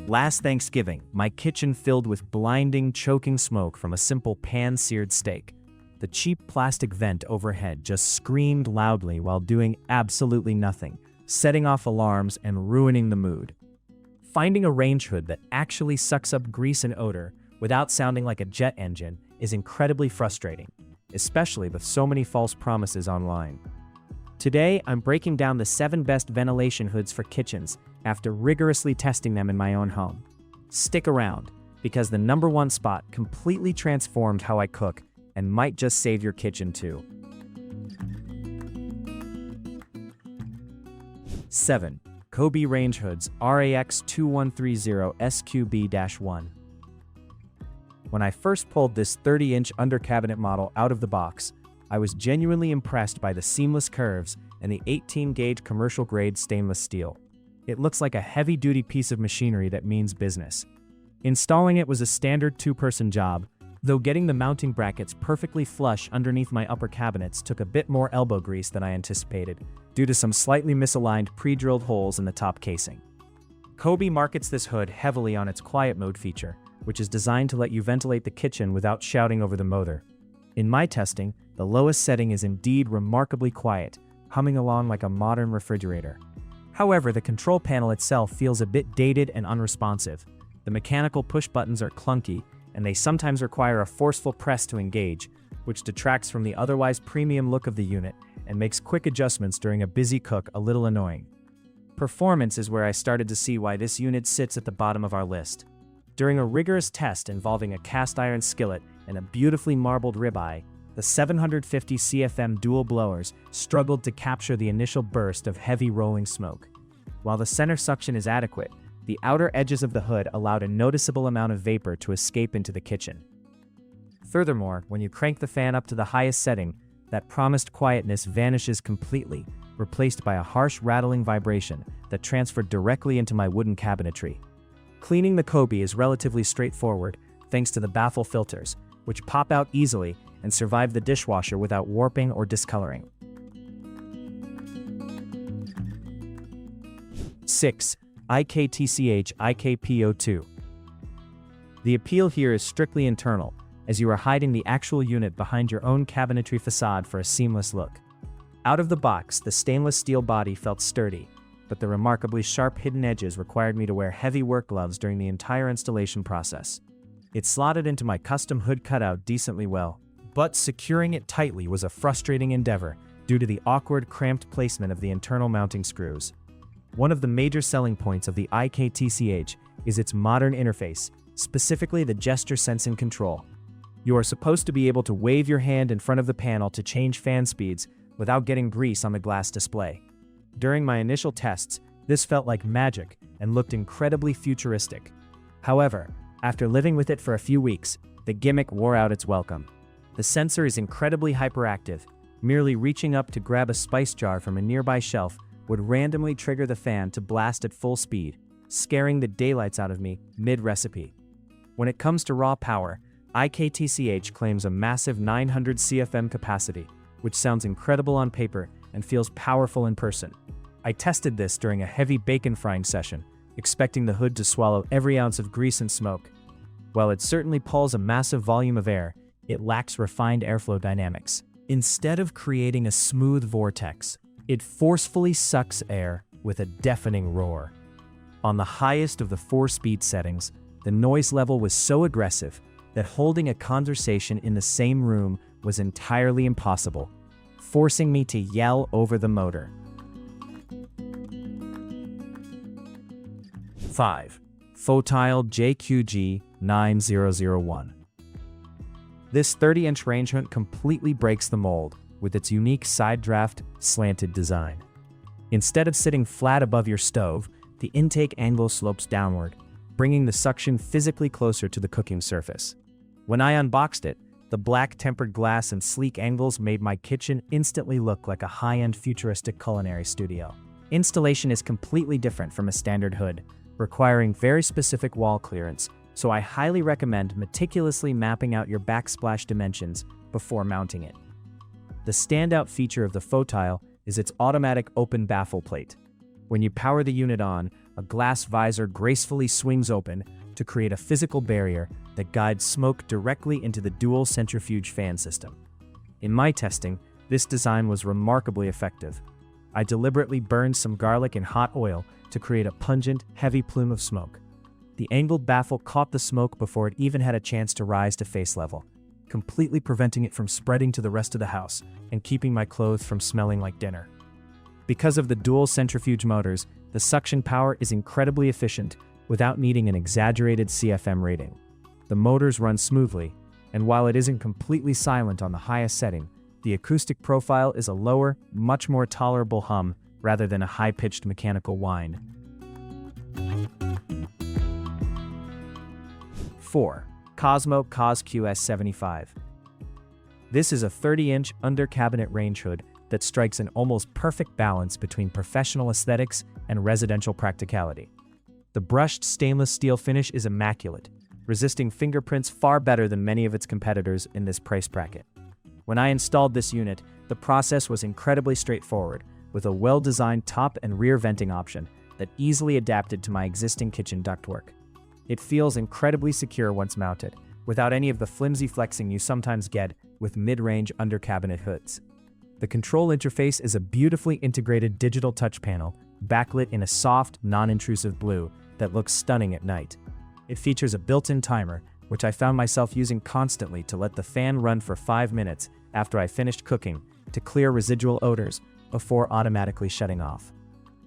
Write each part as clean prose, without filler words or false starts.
Last Thanksgiving, my kitchen filled with blinding, choking smoke from a simple pan-seared steak. The cheap plastic vent overhead just screamed loudly while doing absolutely nothing, setting off alarms and ruining the mood. Finding a range hood that actually sucks up grease and odor without sounding like a jet engine is incredibly frustrating, especially with so many false promises online. Today, I'm breaking down the 7 best ventilation hoods for kitchens after rigorously testing them in my own home. Stick around, because the #1 spot completely transformed how I cook and might just save your kitchen too. 7. Kobe Range Hoods RAX2130SQB-1. When I first pulled this 30-inch under-cabinet model out of the box, I was genuinely impressed by the seamless curves and the 18-gauge commercial-grade stainless steel. It looks like a heavy-duty piece of machinery that means business. Installing it was a standard 2-person job, though getting the mounting brackets perfectly flush underneath my upper cabinets took a bit more elbow grease than I anticipated, due to some slightly misaligned pre-drilled holes in the top casing. Kobe markets this hood heavily on its quiet mode feature, which is designed to let you ventilate the kitchen without shouting over the motor. In my testing, the lowest setting is indeed remarkably quiet, humming along like a modern refrigerator. However, the control panel itself feels a bit dated and unresponsive. The mechanical push buttons are clunky, and they sometimes require a forceful press to engage, which detracts from the otherwise premium look of the unit and makes quick adjustments during a busy cook a little annoying. Performance is where I started to see why this unit sits at the bottom of our list. During a rigorous test involving a cast iron skillet and a beautifully marbled ribeye, the 750 CFM dual blowers struggled to capture the initial burst of heavy rolling smoke. While the center suction is adequate, the outer edges of the hood allowed a noticeable amount of vapor to escape into the kitchen. Furthermore, when you crank the fan up to the highest setting, that promised quietness vanishes completely, replaced by a harsh rattling vibration that transferred directly into my wooden cabinetry. Cleaning the Kobe is relatively straightforward, thanks to the baffle filters, which pop out easily and survive the dishwasher without warping or discoloring. 6. IKTCH IKPO2. The appeal here is strictly internal, as you are hiding the actual unit behind your own cabinetry facade for a seamless look. Out of the box, the stainless steel body felt sturdy, but the remarkably sharp hidden edges required me to wear heavy work gloves during the entire installation process. It slotted into my custom hood cutout decently well, but securing it tightly was a frustrating endeavor due to the awkward, cramped placement of the internal mounting screws. One of the major selling points of the IKTCH is its modern interface, specifically the gesture sense and control. You are supposed to be able to wave your hand in front of the panel to change fan speeds without getting grease on the glass display. During my initial tests, this felt like magic and looked incredibly futuristic. However, after living with it for a few weeks, the gimmick wore out its welcome. The sensor is incredibly hyperactive. Merely reaching up to grab a spice jar from a nearby shelf would randomly trigger the fan to blast at full speed, scaring the daylights out of me mid-recipe. When it comes to raw power, IKTCH claims a massive 900 CFM capacity, which sounds incredible on paper and feels powerful in person. I tested this during a heavy bacon frying session, expecting the hood to swallow every ounce of grease and smoke. While it certainly pulls a massive volume of air, it lacks refined airflow dynamics. Instead of creating a smooth vortex, it forcefully sucks air with a deafening roar. On the highest of the 4-speed settings, the noise level was so aggressive that holding a conversation in the same room was entirely impossible, forcing me to yell over the motor. 5. Fotile JQG9001. This 30-inch range hood completely breaks the mold with its unique side draft slanted design. Instead of sitting flat above your stove, the intake angle slopes downward, bringing the suction physically closer to the cooking surface. When I unboxed it, the black tempered glass and sleek angles made my kitchen instantly look like a high-end futuristic culinary studio. Installation is completely different from a standard hood, requiring very specific wall clearance, so I highly recommend meticulously mapping out your backsplash dimensions before mounting it. The standout feature of the Fotile is its automatic open baffle plate. When you power the unit on, a glass visor gracefully swings open to create a physical barrier that guides smoke directly into the dual centrifuge fan system. In my testing, this design was remarkably effective. I deliberately burned some garlic in hot oil to create a pungent, heavy plume of smoke. The angled baffle caught the smoke before it even had a chance to rise to face level, completely preventing it from spreading to the rest of the house and keeping my clothes from smelling like dinner. Because of the dual centrifuge motors, the suction power is incredibly efficient without needing an exaggerated CFM rating. The motors run smoothly, and while it isn't completely silent on the highest setting, the acoustic profile is a lower, much more tolerable hum rather than a high-pitched mechanical whine. 4. COSMO QS75. This is a 30-inch under-cabinet range hood that strikes an almost perfect balance between professional aesthetics and residential practicality. The brushed stainless steel finish is immaculate, resisting fingerprints far better than many of its competitors in this price bracket. When I installed this unit, the process was incredibly straightforward, with a well-designed top and rear venting option that easily adapted to my existing kitchen ductwork. It feels incredibly secure once mounted, without any of the flimsy flexing you sometimes get with mid-range under-cabinet hoods. The control interface is a beautifully integrated digital touch panel, backlit in a soft, non-intrusive blue that looks stunning at night. It features a built-in timer, which I found myself using constantly to let the fan run for 5 minutes after I finished cooking to clear residual odors before automatically shutting off.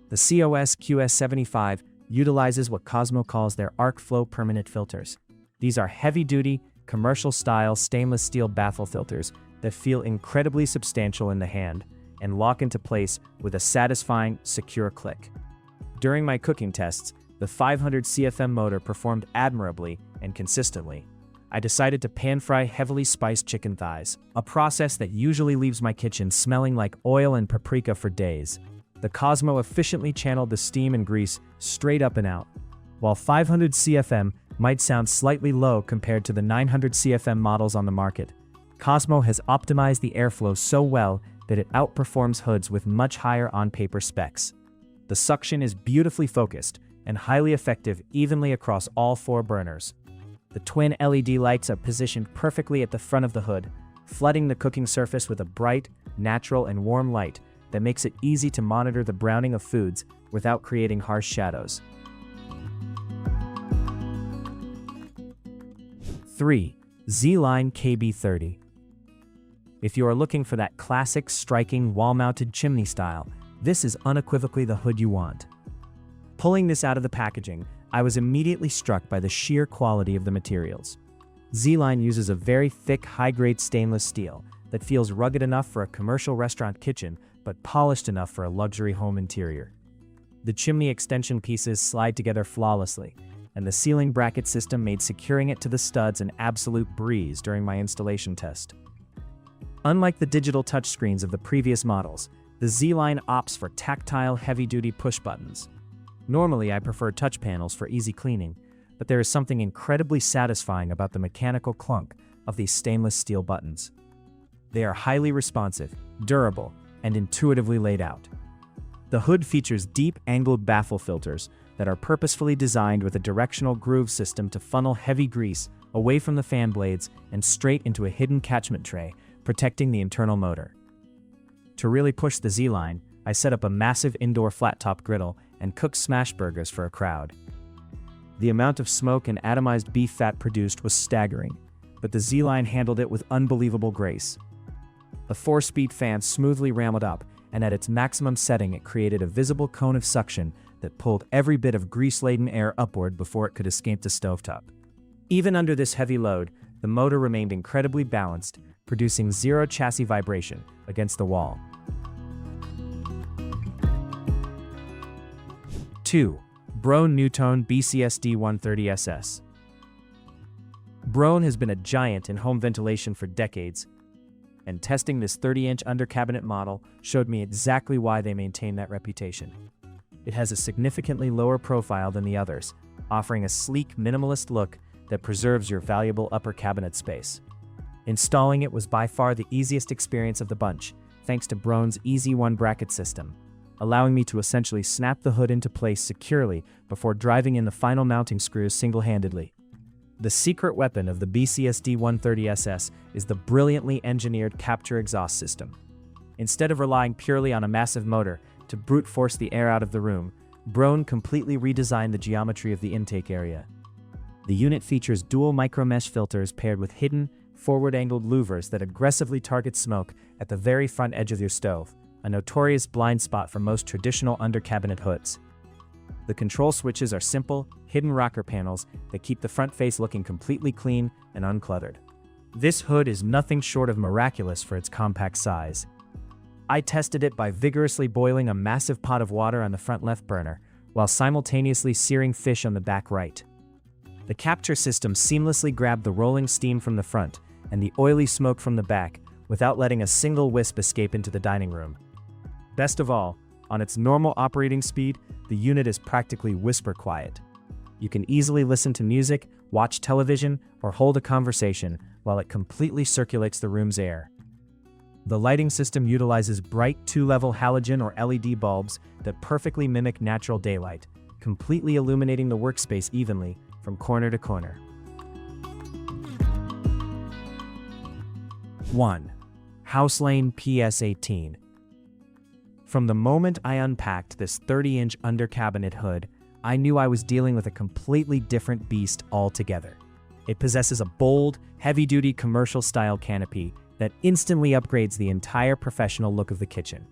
The COSMO QS75 utilizes what COSMO calls their arc flow permanent filters. These are heavy-duty, commercial-style stainless steel baffle filters that feel incredibly substantial in the hand and lock into place with a satisfying, secure click. During my cooking tests, the 500 CFM motor performed admirably and consistently. I decided to pan-fry heavily spiced chicken thighs, a process that usually leaves my kitchen smelling like oil and paprika for days. The COSMO efficiently channeled the steam and grease straight up and out. While 500 CFM might sound slightly low compared to the 900 CFM models on the market, COSMO has optimized the airflow so well that it outperforms hoods with much higher on-paper specs. The suction is beautifully focused and highly effective evenly across all 4 burners. The twin LED lights are positioned perfectly at the front of the hood, flooding the cooking surface with a bright, natural, and warm light that makes it easy to monitor the browning of foods without creating harsh shadows. 3. ZLINE KB30. If you are looking for that classic, striking, wall-mounted chimney style, this is unequivocally the hood you want. Pulling this out of the packaging, I was immediately struck by the sheer quality of the materials. ZLINE uses a very thick, high-grade stainless steel that feels rugged enough for a commercial restaurant kitchen, but polished enough for a luxury home interior. The chimney extension pieces slide together flawlessly, and the ceiling bracket system made securing it to the studs an absolute breeze during my installation test. Unlike the digital touchscreens of the previous models, the ZLINE opts for tactile, heavy-duty push buttons. Normally, I prefer touch panels for easy cleaning, but there is something incredibly satisfying about the mechanical clunk of these stainless steel buttons. They are highly responsive, durable, and intuitively laid out. The hood features deep angled baffle filters that are purposefully designed with a directional groove system to funnel heavy grease away from the fan blades and straight into a hidden catchment tray, protecting the internal motor. To really push the ZLINE, I set up a massive indoor flat-top griddle and cooked smash burgers for a crowd. The amount of smoke and atomized beef fat produced was staggering, but the ZLINE handled it with unbelievable grace. The 4-speed fan smoothly rammed up, and at its maximum setting it created a visible cone of suction that pulled every bit of grease-laden air upward before it could escape the stovetop. Even under this heavy load, the motor remained incredibly balanced, producing zero chassis vibration against the wall. 2. Broan-NuTone BCSD130SS. Broan has been a giant in home ventilation for decades, and testing this 30-inch under-cabinet model showed me exactly why they maintain that reputation. It has a significantly lower profile than the others, offering a sleek, minimalist look that preserves your valuable upper cabinet space. Installing it was by far the easiest experience of the bunch, thanks to Broan's Easy One bracket system. allowing me to essentially snap the hood into place securely before driving in the final mounting screws single-handedly. The secret weapon of the BCSD130SS is the brilliantly engineered capture exhaust system. Instead of relying purely on a massive motor to brute force the air out of the room, Broan completely redesigned the geometry of the intake area. The unit features dual micromesh filters paired with hidden, forward-angled louvers that aggressively target smoke at the very front edge of your stove, a notorious blind spot for most traditional under-cabinet hoods. The control switches are simple, hidden rocker panels that keep the front face looking completely clean and uncluttered. This hood is nothing short of miraculous for its compact size. I tested it by vigorously boiling a massive pot of water on the front left burner, while simultaneously searing fish on the back right. The capture system seamlessly grabbed the rolling steam from the front and the oily smoke from the back without letting a single wisp escape into the dining room. Best of all, on its normal operating speed, the unit is practically whisper quiet. You can easily listen to music, watch television, or hold a conversation while it completely circulates the room's air. The lighting system utilizes bright two-level halogen or LED bulbs that perfectly mimic natural daylight, completely illuminating the workspace evenly from corner to corner. 1. Hauslane PS18. From the moment I unpacked this 30-inch under-cabinet hood, I knew I was dealing with a completely different beast altogether. It possesses a bold, heavy-duty commercial-style canopy that instantly upgrades the entire professional look of the kitchen.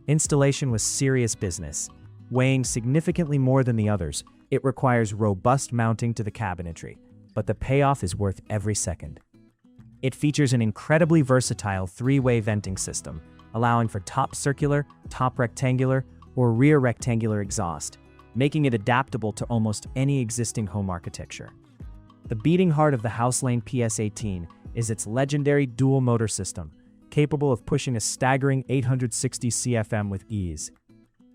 Installation was serious business. Weighing significantly more than the others, it requires robust mounting to the cabinetry, but the payoff is worth every second. It features an incredibly versatile three-way venting system, allowing for top circular, top rectangular, or rear rectangular exhaust, making it adaptable to almost any existing home architecture. The beating heart of the Hauslane PS18 is its legendary dual motor system, capable of pushing a staggering 860 CFM with ease.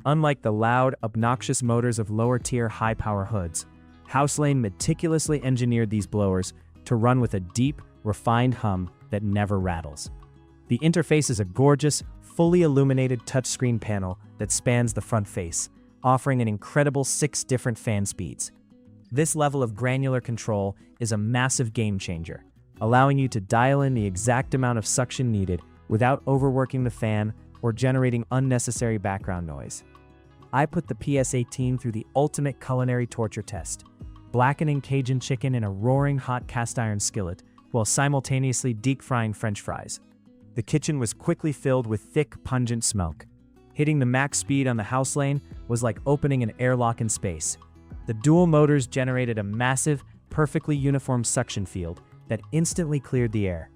Unlike the loud, obnoxious motors of lower-tier high-power hoods, Hauslane meticulously engineered these blowers to run with a deep, refined hum that never rattles. The interface is a gorgeous, fully illuminated touchscreen panel that spans the front face, offering an incredible 6 different fan speeds. This level of granular control is a massive game changer, allowing you to dial in the exact amount of suction needed without overworking the fan or generating unnecessary background noise. I put the PS18 through the ultimate culinary torture test, blackening Cajun chicken in a roaring hot cast iron skillet while simultaneously deep-frying French fries. The kitchen was quickly filled with thick, pungent smoke. Hitting the max speed on the Hauslane was like opening an airlock in space. The dual motors generated a massive, perfectly uniform suction field that instantly cleared the air.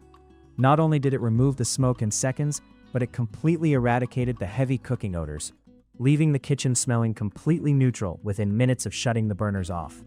Not only did it remove the smoke in seconds, but it completely eradicated the heavy cooking odors, leaving the kitchen smelling completely neutral within minutes of shutting the burners off.